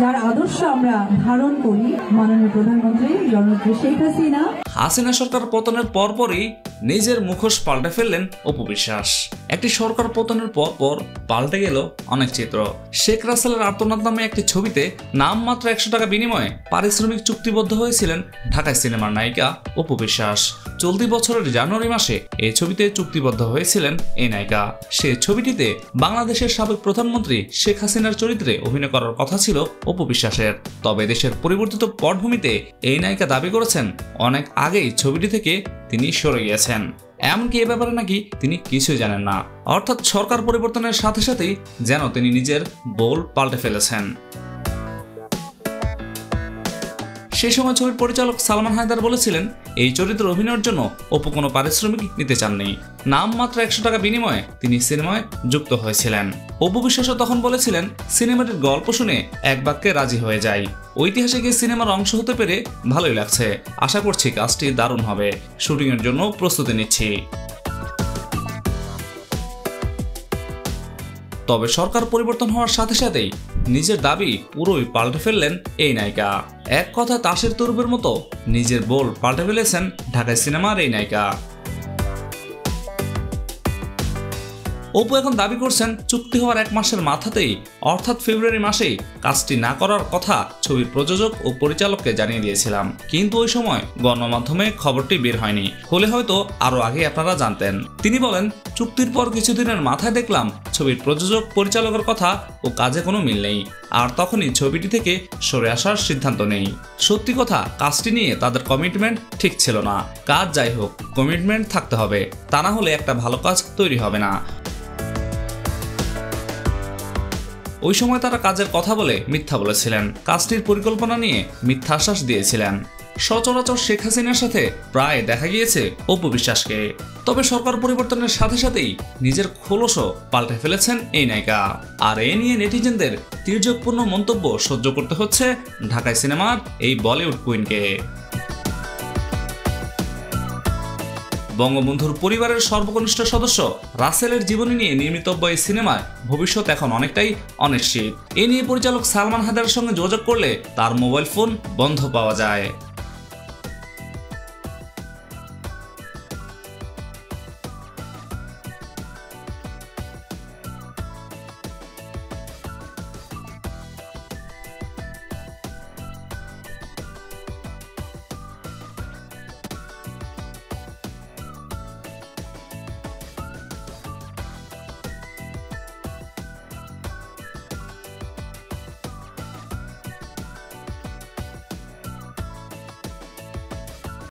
যার আদর্শ আমরা ধারণ করি, মাননীয় প্রধানমন্ত্রী জননেত্রী শেখ হাসিনা। হাসিনা সরকার পতনের পরপরই নিজের মুখোশ পাল্টে ফেললেন অপু বিশ্বাস। একটি সরকার পতনের পর পাল্টে গেল অনেক চিত্র। শেখ রাসেলের আর্তনাদ নামে একটি ছবিতে নামমাত্র 100 টাকা বিনিময়ে পারিশ্রমিক চুক্তিবদ্ধ হয়েছিলেন ঢাকায় সিনেমার নায়িকা অপু বিশ্বাস। চলতি বছরের জানুয়ারি মাসে এই ছবিতে চুক্তিবদ্ধ হয়েছিলেন এই নায়িকা। সে ছবিটিতে বাংলাদেশের সাবেক প্রধানমন্ত্রী শেখ হাসিনার চরিত্রে অভিনয় করার কথা ছিল অপু বিশ্বাসের। তবে দেশের পরিবর্তিত পটভূমিতে এই নায়িকা দাবি করেছেন অনেক আগেই ছবিটি থেকে তিনি সরে গিয়েছেন। এমনকি এ ব্যাপারে নাকি তিনি কিছুই জানেন না। অর্থাৎ সরকার পরিবর্তনের সাথে সাথেই যেন তিনি নিজের বোল পাল্টে ফেলেছেন। সেই সময় ছবির পরিচালক সালমান হায়দার বলেছিলেন এই চরিত্রে অভিনয়ের জন্য অপু কোনো পারিশ্রমিক নিতে চাননি। নামমাত্র 100 টাকা বিনিময়ে তিনি সিনেমায় যুক্ত হয়েছিলেন। অপু বিশ্বাসও তখন বলেছিলেন সিনেমাটির গল্প শুনে এক বাক্যে রাজি হয়ে যায়। ঐতিহাসিক এই সিনেমার অংশ হতে পেরে ভালোই লাগছে। আশা করছি কাজটি দারুণ হবে। শুটিংয়ের জন্য প্রস্তুতি নিচ্ছি। তবে সরকার পরিবর্তন হওয়ার সাথে সাথেই নিজের দাবি পুরোই পাল্টে ফেললেন এই নায়িকা। এক কথায় তাসের তরুপের মতো নিজের বোল পাল্টে ফেলেছেন ঢাকায় সিনেমার এই নায়িকা। অপু এখন দাবি করছেন চুক্তি হওয়ার 1 মাসের মাথাতেই অর্থাৎ ফেব্রুয়ারি মাসেই কাজটি না করার কথা ছবির প্রযোজক ও পরিচালককে জানিয়ে দিয়েছিলাম, কিন্তু ওই সময় গণমাধ্যমে খবরটি বের হয়নি, হলে হয়তো আরো আগে আপনারা জানতেন। তিনি বলেন চুক্তির পর কিছুদিনের মাথায় দেখলাম ছবির প্রযোজক পরিচালকের কথা ও কাজে কোনো মিল নেই, আর তখনই ছবিটি থেকে সরে আসার সিদ্ধান্ত নেই। সত্যি কথা, কাজটি নিয়ে তাদের কমিটমেন্ট ঠিক ছিল না। কাজ যাই হোক, কমিটমেন্ট থাকতে হবে, তা না হলে একটা ভালো কাজ তৈরি হবে না। ওই সময় তারা কাজের কথা বলে মিথ্যা বলেছিলেন, কাজটির পরিকল্পনা নিয়ে মিথ্যা আশ্বাস দিয়েছিলেন। সচরাচর শেখ হাসিনার সাথে প্রায় দেখা গিয়েছে অপু বিশ্বাসকে। তবে সরকার পরিবর্তনের সাথে সাথেই নিজের খোলসও পাল্টে ফেলেছেন এই নায়িকা। আর এ নিয়ে নেটিজেনদের তির্যকপূর্ণ মন্তব্য সহ্য করতে হচ্ছে ঢাকায় সিনেমার এই বলিউড কুইনকে। বঙ্গবন্ধুর পরিবারের সর্বকনিষ্ঠ সদস্য রাসেলের জীবনী নিয়ে নির্মিতব্য এই সিনেমায় ভবিষ্যৎ এখন অনেকটাই অনিশ্চিত। এ নিয়ে পরিচালক সালমান হায়দারের সঙ্গে যোগাযোগ করলে তার মোবাইল ফোন বন্ধ পাওয়া যায়।